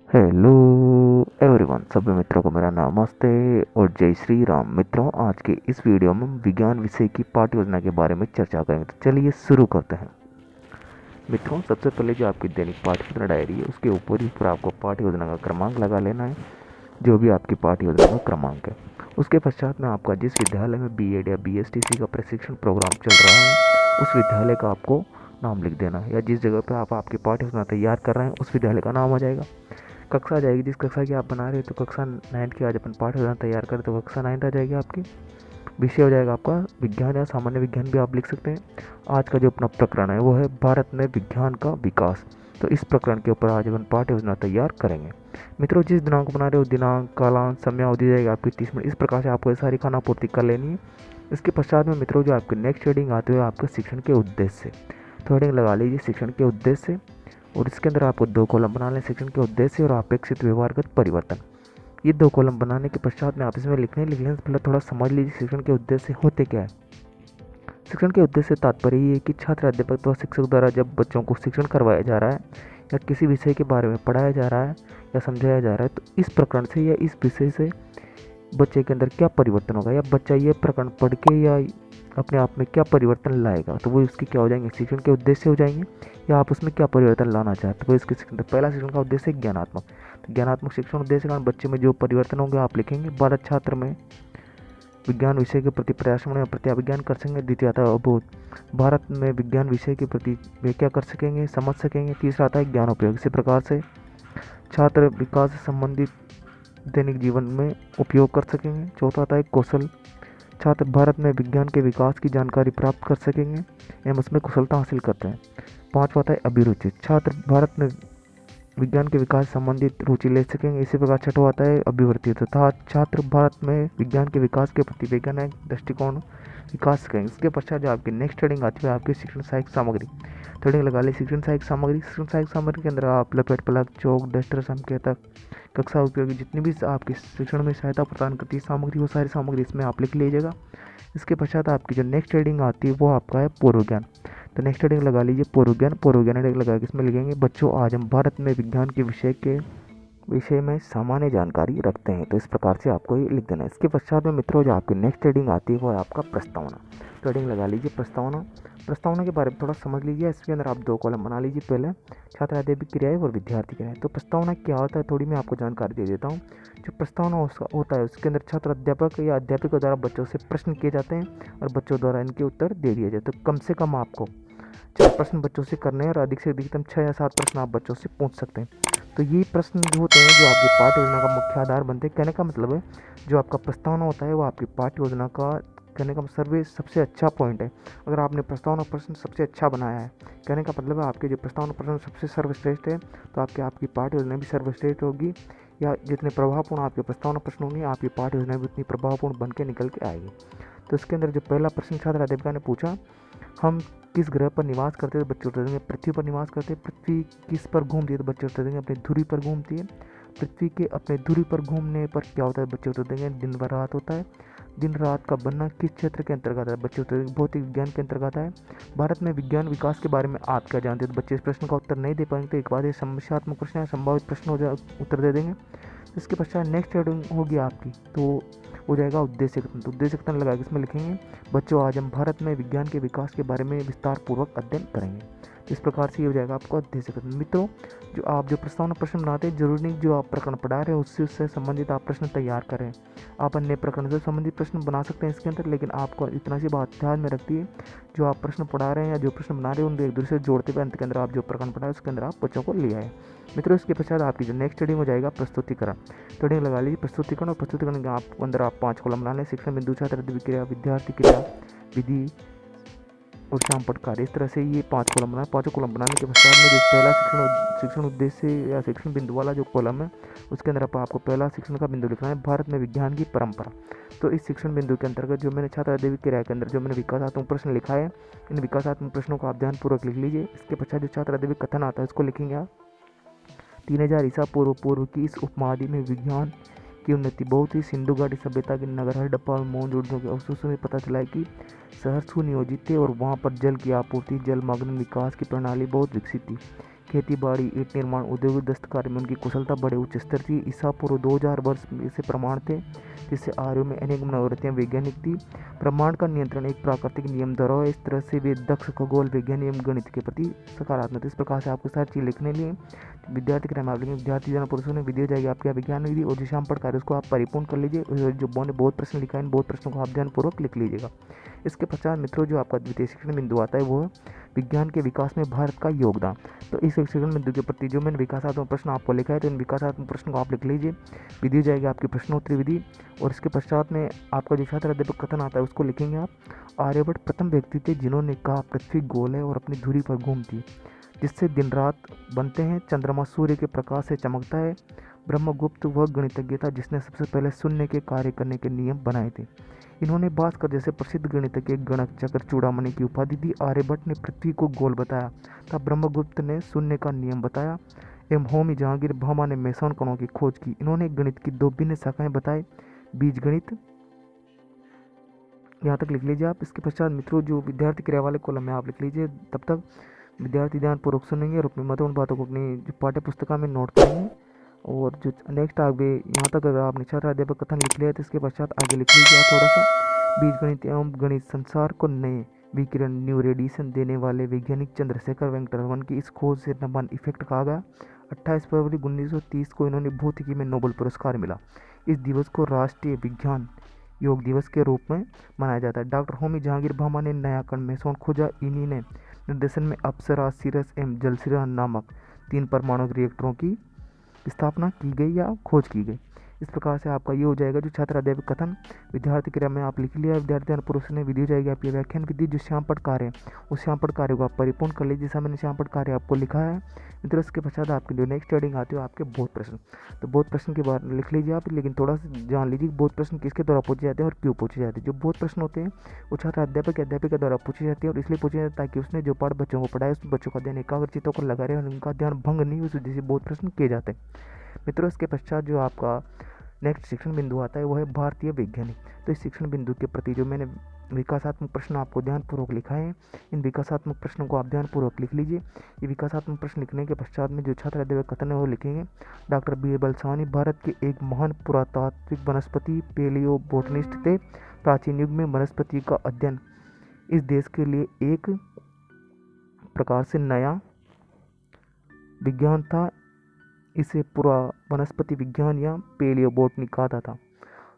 Hello everyone, सभी मित्रों को मेरा नमस्ते और जय श्री राम। मित्रों, आज के इस वीडियो में हम विज्ञान विषय की पाठ्य योजना के बारे में चर्चा करेंगे। तो चलिए शुरू करते हैं। मित्रों, सबसे पहले जो आपकी दैनिक पाठ्य योजना डायरी है उसके ऊपर आपको पाठ्य योजना का क्रमांक लगा लेना है, जो भी आपकी पाठ्य योजना का क्रमांक है। उसके पश्चात में आपका जिस विद्यालय में बीएड या बीएसटीसी का प्रशिक्षण प्रोग्राम चल रहा है उस विद्यालय का आपको नाम लिख देना है, या जिस जगह पर आप आपकी पाठ्य योजना तैयार कर रहे हैं उस विद्यालय का नाम आ जाएगा। कक्षा आ जाएगी जिस कक्षा की आप बना रहे हो, तो कक्षा 9 की आज अपन पाठ्य योजना तैयार करें तो कक्षा 9 आ जाएगी आपकी। विषय हो जाएगा आपका विज्ञान या सामान्य विज्ञान भी आप लिख सकते हैं। आज का जो अपना प्रकरण है वो है भारत में विज्ञान का विकास। तो इस प्रकरण के ऊपर आज अपन पाठ्य योजना तैयार करेंगे। मित्रों, जिस दिनांक बना रहे हो दिनांक, कालांश, समय अवधि जाएगी आपकी 30 मिनट। इस प्रकार से आपको ये सारी खाना पूर्ति कर लेनी है। इसके पश्चात में मित्रों जो आपके नेक्स्ट हेडिंग आते हुए आपके शिक्षण के उद्देश्य, तो हेडिंग लगा लीजिए शिक्षण के उद्देश्य, और इसके अंदर आपको 2 कॉलम बना लें, शिक्षण के उद्देश्य और अपेक्षित व्यवहारगत परिवर्तन। ये 2 कॉलम बनाने के पश्चात में आप इसमें लिखने से पहले थोड़ा समझ लीजिए शिक्षण के उद्देश्य होते क्या है। शिक्षण के उद्देश्य तात्पर्य ये है कि छात्र, अध्यापक व शिक्षक द्वारा जब बच्चों को शिक्षण करवाया जा रहा है या किसी विषय के बारे में पढ़ाया जा रहा है या समझाया जा रहा है, तो इस प्रकरण से या इस विषय से बच्चे के अंदर क्या परिवर्तन होगा, या बच्चा ये प्रकरण पढ़ के या अपने आप में क्या परिवर्तन लाएगा, तो वो इसके क्या हो जाएंगे, शिक्षण के उद्देश्य हो जाएंगे। या आप उसमें क्या परिवर्तन लाना चाहते हो, वो इसके शिक्षण। पहला शिक्षण का उद्देश्य ज्ञानात्मक, तो ज्ञानात्मक शिक्षण उद्देश्य के कारण बच्चे में जो परिवर्तन होंगे आप लिखेंगे। भारत छात्र में विज्ञान विषय के प्रति प्रयासमण प्रति अभिज्ञान कर सकेंगे। द्वितीय आता है अवबोध, भारत में विज्ञान विषय के प्रति वे क्या कर सकेंगे, समझ सकेंगे। तीसरा आता है ज्ञान उपयोग, इसी प्रकार से छात्र विकास से संबंधित दैनिक जीवन में उपयोग कर सकेंगे। चौथा आता है कौशल, छात्र भारत में विज्ञान के विकास की जानकारी प्राप्त कर सकेंगे एवं उसमें कुशलता हासिल करते हैं। पाँचवा आता है अभिरुचि, छात्र भारत में विज्ञान के विकास संबंधित रुचि ले सकेंगे। इसी प्रकार छठवां आता है अभिवृत्ति, तथा छात्र भारत में विज्ञान के विकास के प्रति वैज्ञानिक दृष्टिकोण विकास सकेंगे। इसके पश्चात जो आपकी नेक्स्ट हेडिंग आती है आपकी शिक्षण सहायक सामग्री, हेडिंग लगा ली शिक्षण सहायक सामग्री। शिक्षण सहायक सामग्री के अंदर आप लपेट, प्लग, चौक, डस्टर, संकेतक, कक्षा उपयोगी जितनी भी आपकी शिक्षण में सहायता प्रदान करती है सामग्री, वो सारी सामग्री इसमें आप लिख लीजिएगा। इसके पश्चात आपकी जो नेक्स्ट हेडिंग आती है वो आपका है पूर्व ज्ञान, तो नेक्स्ट हेडिंग लगा लीजिए पूर्व ज्ञान। पूर्व ज्ञान हेडिंग लगा के इसमें लिखेंगे बच्चों आज हम भारत में विज्ञान के विषय में सामान्य जानकारी रखते हैं। तो इस प्रकार से आपको ये लिख देना है। इसके पश्चात में मित्रों जो आपकी नेक्स्ट हेडिंग आती है वो है आपका प्रस्तावना, तो हेडिंग लगा लीजिए प्रस्तावना। प्रस्तावना के बारे में थोड़ा समझ लीजिए। इसके अंदर आप 2 कॉलम बना लीजिए, पहले छात्र अध्यापक क्रियाएं और विद्यार्थी क्रियाएं। तो प्रस्तावना क्या होता है थोड़ी मैं आपको जानकारी दे देता हूँ। जो प्रस्तावना होता है उसके अंदर छात्र अध्यापक या अध्यापकों द्वारा बच्चों से प्रश्न किए जाते हैं और बच्चों द्वारा इनके उत्तर दे दिए जाते हैं। तो कम से कम आपको 4 प्रश्न बच्चों से करने हैं और अधिक से अधिकतम 6 या 7 प्रश्न आप बच्चों से पूछ सकते हैं। तो ये प्रश्न जो होते हैं जो आपकी पाठ्य योजना का मुख्य आधार बनते हैं। कहने का मतलब है जो आपका प्रस्तावना होता है वो आपकी पाठ्य योजना का कहने का सबसे अच्छा पॉइंट है। अगर आपने प्रस्तावना प्रश्न सबसे अच्छा बनाया है, कहने का मतलब है आपके जो प्रस्तावना प्रश्न सबसे सर्वश्रेष्ठ है, तो आपकी पाठ्य योजना भी सर्वश्रेष्ठ होगी। या जितने प्रभावपूर्ण आपके प्रस्तावना प्रश्न होंगे आपकी पाठ्य योजना भी उतनी प्रभावपूर्ण बन के निकल के आएगी। तो इसके अंदर जो पहला प्रश्न छात्र अध्यापिका ने पूछा, हम किस ग्रह पर निवास करते हैं, तो बच्चे उत्तर देंगे पृथ्वी पर निवास करते हैं। पृथ्वी किस पर घूमती है, तो बच्चे उत्तर देंगे अपनी धुरी पर घूमती है। पृथ्वी के अपने धुरी पर घूमने पर क्या होता है, बच्चे उत्तर देंगे दिन व रात होता है। दिन रात का बनना किस क्षेत्र के अंतर्गत है, बच्चे उत्तर देंगे भौतिक विज्ञान के अंतर्गत है। भारत में विज्ञान विकास के बारे में आप क्या जानते हैं, तो बच्चे इस प्रश्न का उत्तर नहीं दे पाएंगे, तो एक बार ये समस्यात्मक प्रश्न है, संभावित प्रश्न उत्तर दे देंगे। इसके पश्चात नेक्स्ट हेडिंग होगी आपकी, तो हो जाएगा उद्देश्य कथन। तो उद्देश्य कथन लगा के इसमें लिखेंगे बच्चों आज हम भारत में विज्ञान के विकास के बारे में विस्तार पूर्वक अध्ययन करेंगे। तो इस प्रकार से ये हो जाएगा आपका उद्देश्य कथन। मित्रों, जो आप जो प्रस्तावना प्रश्न बनाते हैं जरूरी नहीं जो आप प्रकरण पढ़ा रहे हैं उससे संबंधित आप प्रश्न तैयार करें। आप अन्य प्रकरण से संबंधित प्रश्न बना सकते हैं इसके अंदर, लेकिन आपको इतना सी बात ध्यान में रखती है जो आप प्रश्न पढ़ा रहे हैं या जो प्रश्न बना रहे हैं उनको एक दूसरे से जोड़ते हुए अंत के अंदर आप जो प्रकरण पढ़ा है उसके अंदर आप बच्चों को ले आए। मित्रों, इसके पश्चात आपकी जो नेक्स्ट हेडिंग हो जाएगा प्रस्तुतिकरण। तो हेडिंग लगा लीजिए प्रस्तुतिकरण, और प्रस्तुतिकरण के आप अंदर आप 5 कॉलम बना लें, शिक्षण बिंदु, छात्र क्रिया, विद्यार्थी क्रिया, विधि और शाम पट कार्य। इस तरह से ये 5 कॉलम बनाए। 5 कॉलम बनाने के पश्चात में जो पहला शिक्षण उद्देश्य या शिक्षण बिंदु वाला जो कॉलम है उसके अंदर आपको पहला शिक्षण का बिंदु लिखना है भारत में विज्ञान की परंपरा। तो इस शिक्षण बिंदु के अंतर्गत जो मैंने छात्र अध्यापक क्रिया के अंदर जो मैंने विकासात्मक प्रश्न लिखा है, इन विकासात्मक प्रश्नों को आप ध्यानपूर्वक लिख लीजिए। इसके पश्चात जो छात्र अध्यापक कथन आता है उसको लिखेंगे आप। 3000 ईसा पूर्व की इस उपमहाद्वीप में विज्ञान की उन्नति बहुत ही सिंधु घाटी सभ्यता के नगर हड़प्पा और मोहनजोदड़ो के अवशेषों में पता चला है कि शहर सुनियोजित थे और वहाँ पर जल की आपूर्ति, जलमग्न विकास की प्रणाली बहुत विकसित थी। खेती बाड़ी, ईंट निर्माण, उद्योग, दस्तकारी में उनकी कुशलता बड़े उच्च स्तर थी। ईसा पूर्व 2000 वर्ष से प्रमाण थे, जिससे आर्यों में अनेक मनोवृत्तियाँ वैज्ञानिक थी। ब्रह्मांड का नियंत्रण एक प्राकृतिक नियम द्वारा है। इस तरह से वे दक्ष खगोल विज्ञान एवं गणित के प्रति सकारात्मक थे। इस प्रकार से आपको सारी चीज़ लिखने लिए विद्यार्थी क्रम आप लिखेंगे। विद्यार्थी जन पुरुषों ने विधि हो जाएगी आपकी विज्ञान विधि, और जो शाम पढ़ उसको आप परिपूर्ण कर लीजिए। जो ने बहुत प्रश्न लिखा है, इन बहुत प्रश्नों को आप ध्यानपूर्वक लिख लीजिएगा। इसके पश्चात मित्रों जो आपका द्वितीय शिक्षण बिंदु आता है वो है विज्ञान के विकास में भारत का योगदान। तो इस शिक्षण बिंदु के प्रति जो मैंने विकासात्मक प्रश्न आपको लिखा है, तो इन विकासात्मक प्रश्न को आप लिख लीजिए। विधि हो जाएगी आपकी प्रश्नोत्तरी विधि, और इसके पश्चात में आपका जो छात्र अध्यापक कथन आता है उसको लिखेंगे आप। आर्यभट्ट प्रथम व्यक्ति थे जिन्होंने कहा पृथ्वी गोल है और अपनी धुरी पर घूमती, जिससे दिन रात बनते हैं, चंद्रमा सूर्य के प्रकाश से चमकता है। ब्रह्मगुप्त वह गणितज्ञ था जिसने सबसे पहले शून्य के कार्य करने के नियम बनाए थे। इन्होंने भास्कर जैसे प्रसिद्ध गणितज्ञ गणक चक्र चूड़ामणि की उपाधि दी। आर्यभट्ट ने पृथ्वी को गोल बताया तथा ब्रह्मगुप्त ने शून्य का नियम बताया, एवं होमी जहांगीर भामा ने मेसोन कणों की खोज की। इन्होंने गणित की 2 भिन्न शाखाएं बताए, बीज गणित। यहाँ तक लिख लीजिए आप। इसके पश्चात मित्रों जो विद्यार्थी क्रिया वाले कॉलम में आप लिख लीजिए। तब तक विद्यार्थी ध्यानपूर्वक सुनेंगे और अपनी महत्वपूर्ण बातों को अपनी जो पाठ्य पुस्तिका में नोट करेंगे। और जो नेक्स्ट आगे यहाँ तक अगर आपने छात्र अध्यापक कथन लिख लिया तो इसके पश्चात आगे लिख लीजिए आप थोड़ा सा। बीज गणित एवं गणित संसार को नए विकिरण न्यू रेडिएशन देने वाले वैज्ञानिक चंद्रशेखर वेंकटरमन की इस खोज से रमन इफेक्ट कहा गया। 28 फरवरी 1930 को इन्होंने भौतिकी में नोबेल पुरस्कार मिला। इस दिवस को राष्ट्रीय विज्ञान योग दिवस के रूप में मनाया जाता है। डॉक्टर होमी जहांगीर भामा ने नया कण मेसोन खोजा। इन्हीं ने निर्देशन में अप्सरा, सीरस एवं जलसिरा नामक 3 परमाणु रिएक्टरों की स्थापना की गई या खोज की गई। इस प्रकार से आपका ये हो जाएगा जो छात्र अध्यापक कथन। विद्यार्थी क्रिया में आप लिख लिया। विद्यार्थी पुरुष ने विधि हो जाएगी आपकी व्याख्यान विधि। जो श्यामपट कार्य है उस श्यामपट कार्य को आप परिपूर्ण कर लीजिए, जैसा मैंने श्यामपट कार्य आपको लिखा है। मित्रों इसके पश्चात आपके जो नेक्स्ट हेडिंग आती है आपके बहुत प्रश्न। तो बहुत प्रश्न के बारे में लिख लीजिए आप, लेकिन थोड़ा सा जान लीजिए बहुत प्रश्न किसके द्वारा पूछे जाते हैं और क्यों पूछे जाते हैं। जो बहुत प्रश्न होते हैं वो छात्र अध्यापक के द्वारा पूछे जाते हैं, और इसलिए पूछे जाते हैं ताकि उसने जो पाठ बच्चों को पढ़ाया उस बच्चों का ध्यान एकाग्रचित्तों को लगा रहे और उनका ध्यान भंग नहीं, उस वजह से बहुत प्रश्न किए जाते हैं। मित्रों इसके पश्चात जो आपका नेक्स्ट शिक्षण बिंदु आता है वो है भारतीय वैज्ञानिक। तो इस शिक्षण बिंदु के प्रति जो मैंने विकासात्मक प्रश्न आपको ध्यानपूर्वक लिखा है, इन विकासात्मक प्रश्नों को आप ध्यानपूर्वक लिख लीजिए। ये विकासात्मक प्रश्न लिखने के पश्चात में जो छात्र अध्यापक कथन है वो लिखेंगे। डॉक्टर बीरबल साहनी भारत के एक महान पुरातात्विक वनस्पति पेलियो बोटनिस्ट थे। प्राचीन युग में वनस्पति का अध्ययन इस देश के लिए एक प्रकार से नया विज्ञान था। इसे पूरा वनस्पति विज्ञान या पेलियोबोटनी कहा था।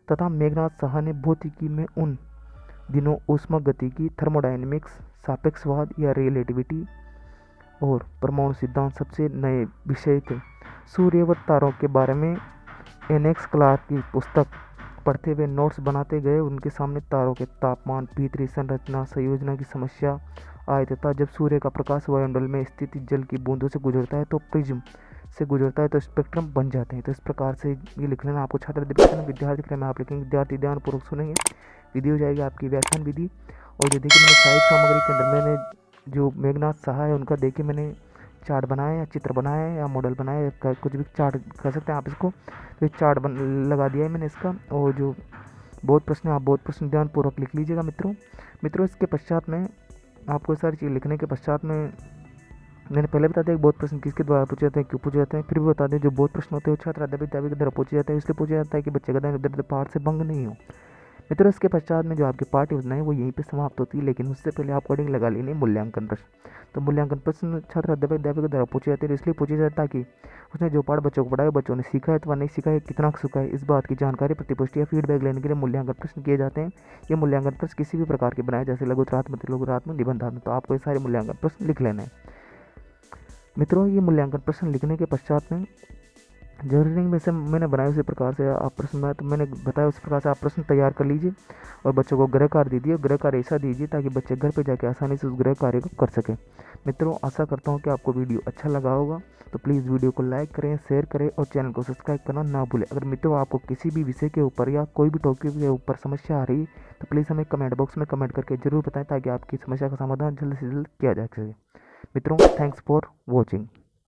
तथा मेघनाथ साहा ने भौतिकी में उन दिनों ऊष्मागतिकी, थर्मोडायनेमिक्स, सापेक्षवाद या रिलेटिविटी और परमाणु सिद्धांत सबसे नए विषय थे। सूर्य व तारों के बारे में एनेक्स क्लार्क की पुस्तक पढ़ते हुए नोट्स बनाते गए। उनके सामने तारों के तापमान, भीतरी संरचना, संयोजना की समस्या आए तथा जब सूर्य का प्रकाश वायुमंडल में स्थित जल की बूंदों से गुजरता है तो प्रिज्म से गुजरता है तो स्पेक्ट्रम बन जाते हैं। तो इस प्रकार से ये लिख लेना आपको छात्र विद्यार्थी क्रम में आप लिखेंगे। विद्यार्थी ध्यानपूर्वक सुनेंगे। विधि हो जाएगी आपकी व्याख्यान विधि। और जो देखिए मैंने सहायक सामग्री के अंदर मैंने जो मेघनाथ साहा है उनका देखिए मैंने चार्ट बनाया या चित्र बनाया है या मॉडल बनाया है, कुछ भी चार्ट कर सकते हैं आप इसको। तो एक चार्ट लगा दिया है मैंने इसका। और जो बहुत प्रश्न आप बहुत प्रश्न ध्यानपूर्वक लिख लीजिएगा मित्रों। इसके पश्चात में आपको सारी चीज़ लिखने के पश्चात में मैंने पहले बता दिया कि बहुत प्रश्न किसके द्वारा पूछे जाते हैं, क्यों पूछे जाते हैं। फिर भी बता दें जो बहुत प्रश्न होते हैं वो छात्र अध्यापक के द्वारा पूछे जाते हैं, इसलिए पूछा जाता है कि बच्चे का ध्यान इधर उधर पाठ से भंग नहीं हो। मित्रों इसके पश्चात में जो आपकी पाठ्य योजना है वो यहीं पे समाप्त होती है, लेकिन उससे पहले आपको हेडिंग लगा लेनी मूल्यांकन प्रश्न। तो मूल्यांकन प्रश्न छात्र अध्यापक के द्वारा पूछे जाते हैं, इसलिए पूछे जाता है ताकि उसने जो पाठ बच्चों को पढ़ाया बच्चों ने सीखा है अथवा नहीं सीखा है, कितना सीखा है, इस बात की जानकारी प्रतिपुष्टि या फीडबैक लेने के लिए मूल्यांकन प्रश्न किए जाते हैं। ये मूल्यांकन प्रश्न किसी भी प्रकार के बनाए, जैसे लघुत्रात्मक, लघुत्रात्मक, निबंधात्मक। तो आपको ये सारे मूल्यांकन प्रश्न लिख लेना है मित्रों। ये मूल्यांकन प्रश्न लिखने के पश्चात में जरूरी नहीं वैसे मैंने बनाया उसी प्रकार से आप प्रश्न बनाए, तो मैंने बताया उस प्रकार से आप प्रश्न तैयार कर लीजिए और बच्चों को गृह कार्य दीजिए। गृह कार्य ऐसा दीजिए ताकि बच्चे घर पे जाके आसानी से उस गृह कार्य को कर सकें। मित्रों आशा करता हूँ कि आपको वीडियो अच्छा लगा होगा, तो प्लीज़ वीडियो को लाइक करें, शेयर करें और चैनल को सब्सक्राइब करना ना भूलें। अगर मित्रों आपको किसी भी विषय के ऊपर या कोई भी टॉपिक के ऊपर समस्या आ रही है तो प्लीज़ हमें कमेंट बॉक्स में कमेंट करके जरूर बताएं ताकि आपकी समस्या का समाधान जल्द से जल्द किया जा सके। मित्रों थैंक्स फॉर वॉचिंग।